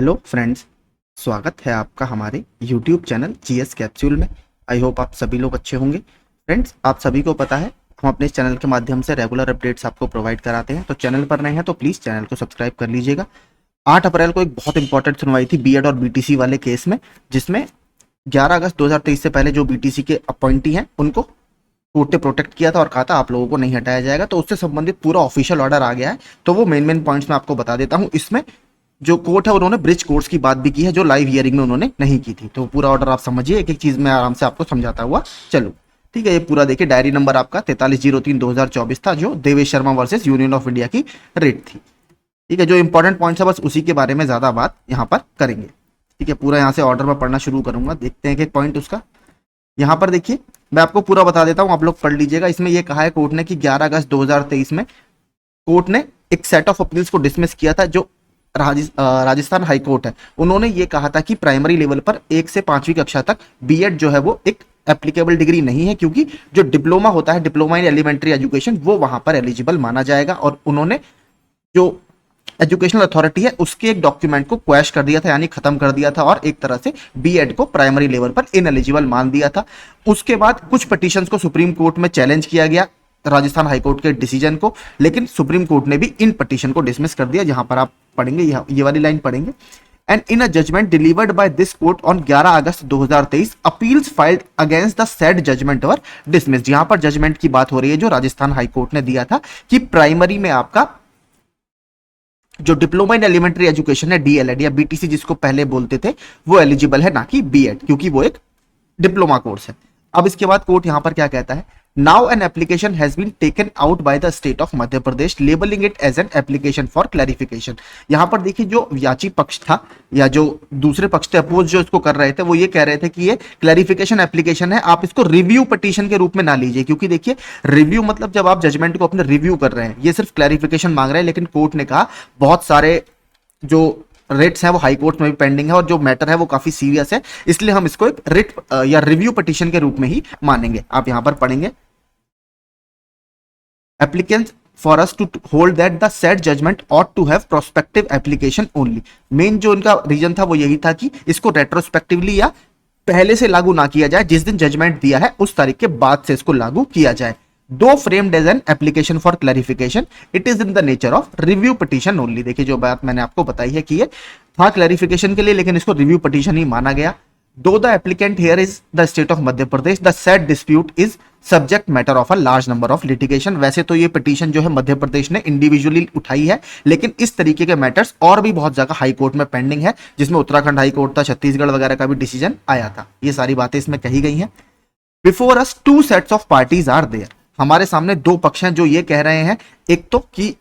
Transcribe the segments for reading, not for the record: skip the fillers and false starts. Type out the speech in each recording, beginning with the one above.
Hello friends, स्वागत है आपका हमारे यूट्यूब चैनल जीएस कैप्सूल में। आई होप आप सभी लोग अच्छे होंगे। फ्रेंड्स, आप सभी को पता है हम अपने इस चैनल के माध्यम से रेगुलर अपडेट्स आपको प्रोवाइड कराते हैं। तो चैनल पर नए हैं तो प्लीज़ चैनल को सब्सक्राइब कर लीजिएगा। 8 अप्रैल को एक बहुत इंपॉर्टेंट सुनवाई थी बीएड और बीटीसी वाले केस में, जिसमें 11 अगस्त 2023 से पहले जो बीटीसी के अपॉइंटी हैं उनको कोर्ट ने प्रोटेक्ट किया था और कहा था आप लोगों को नहीं हटाया जाएगा। तो उससे संबंधित पूरा ऑफिशियल ऑर्डर आ गया है। तो वो मेन पॉइंट्स मैं आपको बता देता हूँ। इसमें जो कोर्ट है उन्होंने ब्रिज कोर्स की बात भी की है जो लाइव हियरिंग में उन्होंने नहीं की थी। तो पूरा ऑर्डर आप समझिए, एक एक चीज में आराम से आपको समझाता हुआ चलो। ठीक है, ये पूरा देखिए। डायरी नंबर आपका 4303/2024 था, जो Devesh Sharma versus union of India की रेट थी। ठीक है, जो इंपॉर्टेंट पॉइंट्स है बस उसी के बारे में ज्यादा बात यहाँ पर करेंगे। ठीक है, पूरा यहाँ से ऑर्डर में पढ़ना शुरू करूंगा, देखते हैं कि पॉइंट उसका। यहाँ पर देखिए, मैं आपको पूरा बता देता हूँ, आप लोग पढ़ लीजिएगा। इसमें यह कहा है कोर्ट ने कि 11 अगस्त 2023 में कोर्ट ने एक सेट ऑफ अपील्स को डिसमिस किया था। जो राजस्थान हाई कोर्ट है, उन्होंने ये कहा था कि प्राइमरी लेवल पर 1 से 5वीं कक्षा तक बीएड जो है वो एक एप्लीकेबल डिग्री नहीं है, क्योंकि जो डिप्लोमा होता है, डिप्लोमा इन एलिमेंट्री एजुकेशन, वो वहां पर एलिजिबल माना जाएगा। और उन्होंने जो एजुकेशनल अथॉरिटी है उसके एक डॉक्यूमेंट को क्वैश कर दिया था, यानी खत्म कर दिया था, और एक तरह से बीएड को प्राइमरी लेवल पर इनएलिजिबल मान दिया था। उसके बाद कुछ पिटीशंस को सुप्रीम कोर्ट में चैलेंज किया गया, राजस्थान हाईकोर्ट के डिसीजन को, लेकिन सुप्रीम कोर्ट ने भी इन पिटीशन को डिसमिस कर दिया। जहां पर आप पढ़ेंगे, ये वाली लाइन पढ़ेंगे, and in a judgement delivered by this court on 11 August 2023 appeals filed against the said judgement were dismissed. यहां पर जजमेंट की बात हो रही है जो राजस्थान हाईकोर्ट ने दिया था कि प्राइमरी में आपका जो डिप्लोमा इन एलिमेंट्री एजुकेशन है, डीएलएड या बीटीसी जिसको पहले बोलते थे, वो एलिजिबल है, ना कि बीएड, क्योंकि वो एक डिप्लोमा कोर्स है। अब इसके बाद कोर्ट यहां पर क्या कहता है, now an application has been taken out by the state of Madhya Pradesh labelling it as an application for clarification. यहां पर देखिए, जो याची पक्ष था या जो दूसरे पक्ष थे, अपोज जो इसको कर रहे थे, वो ये कह रहे थे कि ये क्लैरिफिकेशन एप्लीकेशन है, आप इसको रिव्यू पिटीशन के रूप में ना लीजिए। क्योंकि देखिए, रिव्यू मतलब जब आप जजमेंट को अपने रिव्यू कर रहे हैं, ये सिर्फ क्लैरिफिकेशन मांग रहे हैं। लेकिन कोर्ट ने कहा बहुत सारे जो रेट्स हैं वो हाई कोर्ट में भी पेंडिंग है और जो मैटर है वो काफी सीरियस है, इसलिए हम इसको एक रिट या रिव्यू पिटीशन के रूप में ही मानेंगे। आप यहां पर पढ़ेंगे, applicants for us to hold that the set judgement ought to have prospective application only. Main जो इनका रीजन था वो यही था कि इसको रेट्रोस्पेक्टिवली या पहले से लागू ना किया जाए, जिस दिन जजमेंट दिया है उस तारीख के बाद से इसको लागू किया जाए। Though framed as an application for clarification, it is in the nature of review petition only. देखिए, जो बात मैंने आपको बताई है कि ये था क्लैरिफिकेशन के लिए, लेकिन इसको रिव्यू पिटीशन ही माना गया। दो the applicant here is the state of Madhya Pradesh, the said dispute is subject matter of a large number of litigation. वैसे तो ये पिटीशन जो है मध्य प्रदेश ने इंडिविजुअली उठाई है, लेकिन इस तरीके के मैटर्स और भी बहुत जगह हाई कोर्ट में पेंडिंग है, जिसमें उत्तराखंड हाई कोर्ट था, छत्तीसगढ़ वगैरह का भी डिसीजन आया था। ये सारी बातें इसमें कही गई हैं। Before us two sets of parties are there, हमारे सामने दो पक्ष हैं जो ये कह रहे हैं, एक तो कि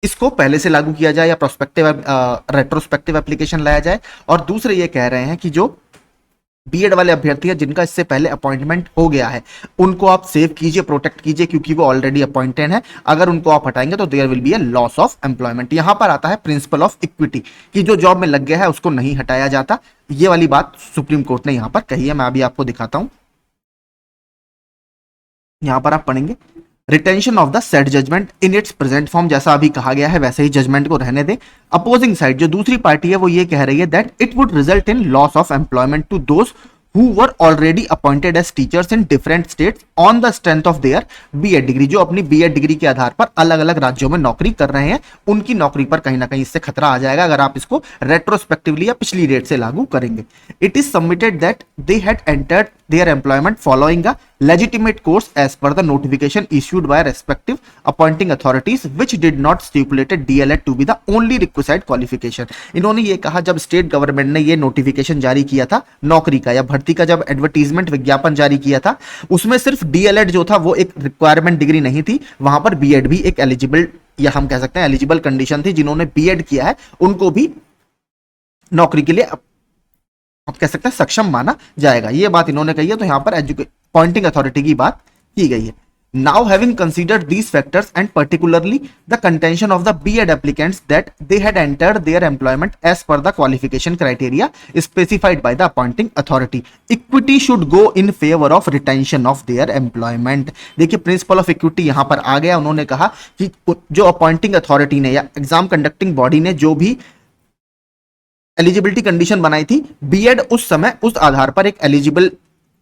इसको पहले से लागू किया जाए या प्रोस्पेक्टिव रेट्रोस्पेक्टिव एप्लीकेशन लाया जाए, और दूसरे ये कह रहे हैं कि जो बीएड वाले अभ्यर्थी हैं जिनका इससे पहले अपॉइंटमेंट हो गया है, उनको आप सेव कीजिए, प्रोटेक्ट कीजिए, क्योंकि वो ऑलरेडी अपॉइंटेड है। अगर उनको आप हटाएंगे तो there will be a loss of employment. यहां पर आता है प्रिंसिपल ऑफ इक्विटी, कि जो जॉब में लग गया है उसको नहीं हटाया जाता। ये वाली बात सुप्रीम कोर्ट ने यहां पर कही है। मैं अभी आपको दिखाता हूं, यहां पर आप पढ़ेंगे, retention of the set judgement in its present form, जैसा अभी कहा गया है वैसे ही जजमेंट को रहने दे। अपोजिंग साइड, जो दूसरी पार्टी है, वो ये कह रही है that it would result in loss of employment to those who were already appointed as teachers in different states on the strength of their B Ed degree. जो अपनी बीएड डिग्री के आधार पर अलग अलग राज्यों में नौकरी कर रहे हैं, उनकी नौकरी पर कहीं ना कहीं इससे खतरा आ जाएगा अगर आप इसको रेट्रोस्पेक्टिवली या पिछली डेट से लागू करेंगे। It is submitted that they had entered their employment following a legitimate course as per the notification issued by respective appointing authorities which did not stipulated DLED to be the only requisite qualification। इन्होंने ये कहा, जब state government ने ये notification जारी किया था नौकरी का या भर्ती का, जब एडवर्टीजमेंट विज्ञापन जारी किया था, उसमें सिर्फ डीएलएड जो था वो एक रिक्वायरमेंट डिग्री नहीं थी, वहां पर बीएड भी एक एलिजिबल, या हम कह सकते हैं एलिजिबल कंडीशन थी। जिन्होंने बीएड किया है उनको भी नौकरी के लिए आप कह सकते हैं सक्षम माना जाएगा। ये बात इन्होंने कही है, तो यहां पर अपॉइंटिंग अथॉरिटी की बात की गई है। Now having considered these factors and particularly the contention of the B Ed applicants that they had entered their employment as per the qualification criteria specified by the appointing authority, equity should go in favour of retention of their employment. देखिए, principle of equity यहां पर आ गया। उन्होंने कहा कि जो appointing authority ने या एग्जाम कंडक्टिंग बॉडी ने जो भी एलिजिबिलिटी कंडीशन बनाई थी। बीएड उस समय उस आधार पर एक एलिजिबल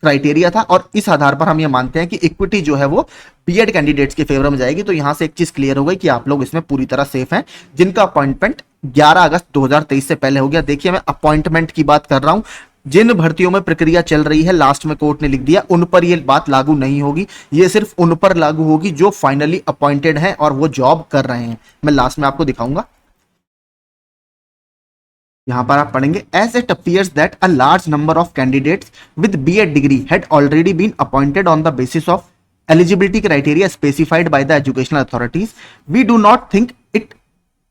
क्राइटेरिया था और इस आधार पर हम ये मानते हैं कि इक्विटी जो है वो बीएड कैंडिडेट्स के फेवर में जाएगी। तो यहां से एक चीज क्लियर हो गई कि आप लोग इसमें पूरी तरह सेफ हैं, जिनका अपॉइंटमेंट 11 अगस्त 2023 से पहले हो गया। देखिए मैं अपॉइंटमेंट की बात कर रहा हूं, जिन भर्तियों में प्रक्रिया चल रही है लास्ट में कोर्ट ने लिख दिया उन पर यह बात लागू नहीं होगी, ये सिर्फ उन पर लागू होगी जो फाइनली अपॉइंटेड हैं और वो जॉब कर रहे हैं। मैं लास्ट में आपको दिखाऊंगा, यहां पर आप पढ़ेंगे as it appears that a large number of candidates with B Ed degree had already been appointed on the basis of eligibility criteria specified by the educational authorities, we do not think it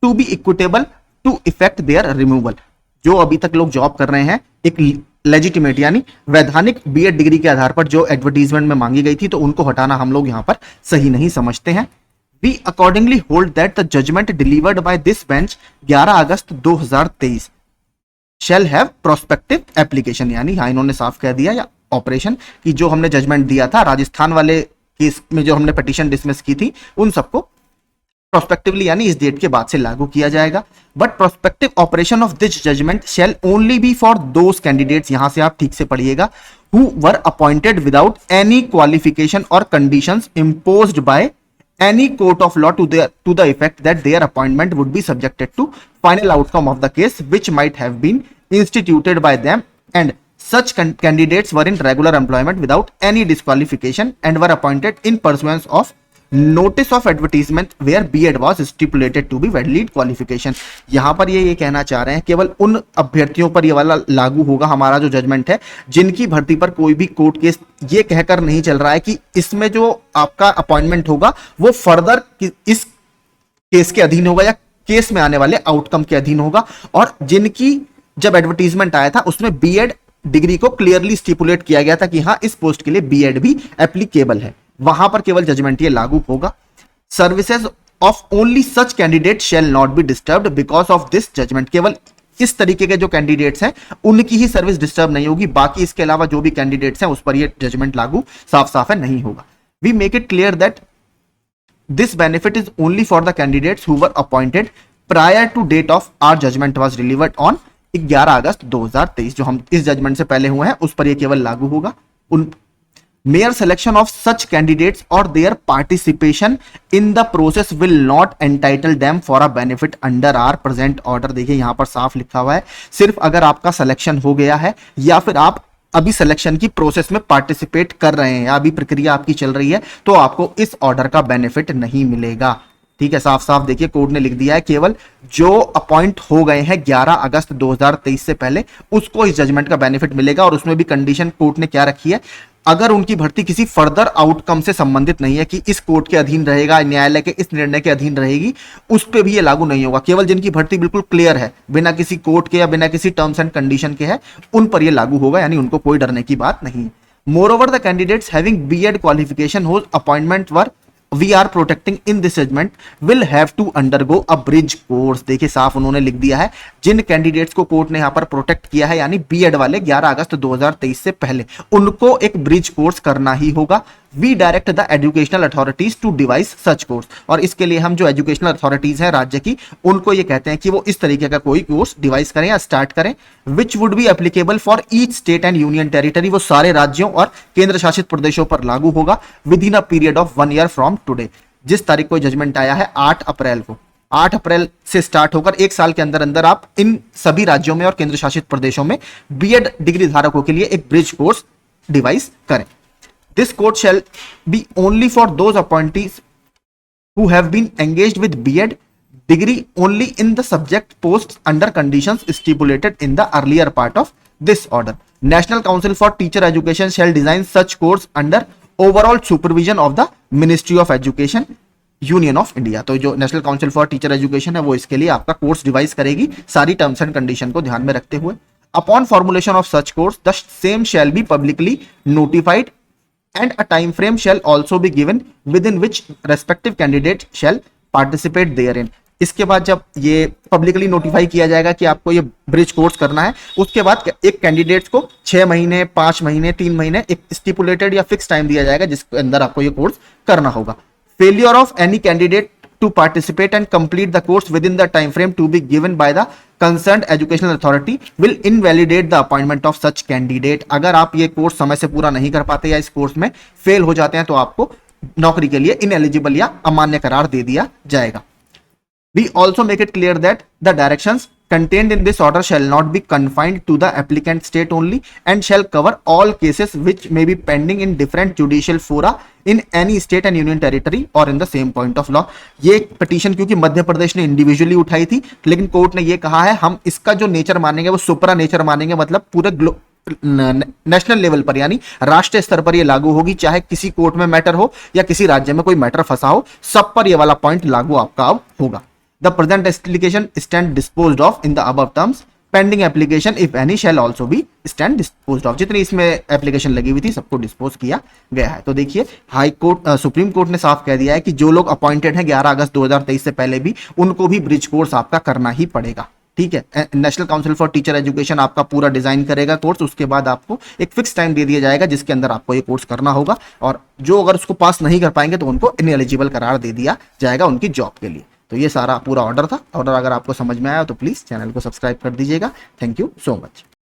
to be equitable to effect their removal। जो अभी तक लोग job कर रहे हैं एक legitimate यानी वैधानिक बीएड डिग्री के आधार पर जो एडवर्टीजमेंट में मांगी गई थी, तो उनको हटाना हम लोग यहां पर सही नहीं समझते हैं। We accordingly hold that the judgement delivered by this bench 11 August 2023 shall have prospective application, यानी हाँ इन्होंने साफ कह दिया या ऑपरेशन कि जो हमने जजमेंट दिया था राजस्थान वाले केस में जो हमने पिटीशन डिसमिस की थी उन सबको प्रोस्पेक्टिवली यानी इस डेट के बाद से लागू किया जाएगा। But prospective operation of this judgement shall only be for those candidates, यहां से आप ठीक से पढ़िएगा, who were appointed without any qualification or conditions imposed by any court of law to the effect that their appointment would be subjected to final outcome of the case which might have been instituted by them, and such candidates were in regular employment without any disqualification and were appointed in pursuance of notice of advertisement where B.Ed was stipulated to be valid qualification। यहां पर ये कहना चाह रहे हैं केवल उन अभ्यर्थियों पर ये वाला लागू होगा हमारा जो जजमेंट है जिनकी भर्ती पर कोई भी कोर्ट केस ये कहकर नहीं चल रहा है कि इसमें जो आपका अपॉइंटमेंट होगा वो फर्दर इस केस के अधीन होगा या केस में आने वाले आउटकम के अधीन होगा, और जिनकी जब एडवर्टीजमेंट आया था उसमें B.Ed डिग्री को क्लियरली स्टिपुलेट किया गया था कि हाँ इस पोस्ट के लिए B.Ed भी एप्लीकेबल है, वहां पर केवल जजमेंट ये लागू होगा। Services of only such candidate shall not be disturbed because of this judgement, केवल इस तरीके के जो कैंडिडेट्स हैं उनकी ही सर्विस डिस्टर्ब नहीं होगी, बाकी इसके अलावा जो भी कैंडिडेट्स हैं उस पर ये जजमेंट लागू साफ साफ है नहीं होगा। We make it clear that this benefit is only for the candidates who were appointed prior to date of our judgement was delivered on 11 August 2023, जो हम इस जजमेंट से पहले हुए हैं उस पर यह केवल लागू होगा। उन mere selection of such candidates or their participation in the process will not entitle them for a benefit under our present order। देखिए यहां पर साफ लिखा हुआ है सिर्फ अगर आपका सिलेक्शन हो गया है या फिर आप अभी सिलेक्शन की प्रोसेस में पार्टिसिपेट कर रहे हैं या अभी प्रक्रिया आपकी चल रही है तो आपको इस ऑर्डर का बेनिफिट नहीं मिलेगा। ठीक है, साफ साफ देखिए कोर्ट ने लिख दिया है केवल जो अपॉइंट हो गए हैं 11 अगस्त 2023 से पहले उसको इस जजमेंट का बेनिफिट मिलेगा, और उसमें भी कंडीशन कोर्ट ने क्या रखी है, अगर उनकी भर्ती किसी फर्दर आउटकम से संबंधित नहीं है कि इस कोर्ट के अधीन रहेगा, न्यायालय के इस निर्णय के अधीन रहेगी, उस पर भी ये लागू नहीं होगा। केवल जिनकी भर्ती बिल्कुल क्लियर है बिना किसी कोर्ट के या बिना किसी टर्म्स एंड कंडीशन के है उन पर यह लागू होगा, यानी उनको कोई डरने की बात नहीं है। Moreover the candidates having B.Ed qualification whose appointment were we are protecting in this judgment will have to undergo a bridge course। देखिए साफ उन्होंने लिख दिया है जिन कैंडिडेट्स को कोर्ट ने यहां पर प्रोटेक्ट किया है यानी B.Ed वाले 11 अगस्त 2023 से पहले उनको एक ब्रिज कोर्स करना ही होगा। We direct the educational authorities to devise such course, और इसके लिए हम जो एजुकेशनल अथॉरिटीज हैं राज्य की उनको ये कहते हैं कि वो इस तरीके का कोई कोर्स डिवाइस करें या स्टार्ट करें which would be applicable for each state and union territory, वो सारे राज्यों और केंद्र शासित प्रदेशों पर लागू होगा with in a period of 1 year from today. जिस तारीख को जजमेंट आया है 8 अप्रैल को, 8 अप्रैल से स्टार्ट होकर एक साल के अंदर अंदर आप इन सभी राज्यों में और केंद्र शासित प्रदेशों में B.Ed डिग्री धारकों के लिए एक ब्रिज कोर्स डिवाइस करें। This course shall be only for those appointees who have been engaged with B.Ed degree only in the subject posts under conditions stipulated in the earlier part of this order। National Council for Teacher Education shall design such course under overall supervision of the Ministry of Education, Union of India। तो जो national council for teacher education है वो इसके लिए आपका course device करेगी सारी terms and condition को ध्यान में रखते हुए। Upon formulation of such course, the same shall be publicly notified and a time frame shall also be given within which respective candidate shall participate therein। इसके बाद जब ये पब्लिकली नोटिफाई किया जाएगा कि आपको ये ब्रिज कोर्स करना है, उसके बाद एक कैंडिडेट्स को 6 महीने 5 महीने 3 महीने एक स्टिपुलेटेड या फिक्स टाइम दिया जाएगा जिसके अंदर आपको ये कोर्स करना होगा। Failure of any candidate to participate and complete the course within the time frame to be given by the concerned educational authority will invalidate the appointment of such candidate. अगर आप ये कोर्स समय से पूरा नहीं कर पाते या इस कोर्स में फेल हो जाते हैं तो आपको नौकरी के लिए इनएलिजिबल या अमान्य करार दे दिया जाएगा। We also make it clear that the directions contained in this order shall not be confined to the applicant state only and shall cover all cases which may be pending in different judicial fora in any state and union territory or in the same point of law। ये petition क्योंकि मध्य प्रदेश ने individually उठाई थी, लेकिन court ने ये कहा है हम इसका जो नेचर मानेंगे वो सुपरा नेचर मानेंगे, मतलब पूरे नेशनल लेवल पर यानी राष्ट्रीय स्तर पर ये लागू होगी, चाहे किसी कोर्ट में मैटर हो या किसी राज्य में कोई मैटर फंसा हो, सब पर ये वाला पॉइंट लागू आपका अब होगा। The present application stand disposed of in the above terms. Pending application if any shall also be stand disposed of। जितनी इसमें एप्लीकेशन लगी हुई थी सबको डिस्पोज किया गया है। तो देखिए हाई कोर्ट सुप्रीम कोर्ट ने साफ कह दिया है कि जो लोग अपॉइंटेड हैं 11 अगस्त 2023 से पहले भी, उनको भी ब्रिज कोर्स आपका करना ही पड़ेगा। ठीक है, national council for teacher education आपका पूरा डिजाइन करेगा कोर्स, उसके बाद आपको एक फिक्स टाइम दे दिया जाएगा जिसके अंदर आपको ये कोर्स करना होगा, और जो अगर उसको पास नहीं कर पाएंगे तो उनको इनएलिजिबल करार दे दिया जाएगा उनकी जॉब के लिए। तो ये सारा पूरा ऑर्डर था। ऑर्डर अगर आपको समझ में आया तो प्लीज चैनल को सब्सक्राइब कर दीजिएगा। Thank you so much.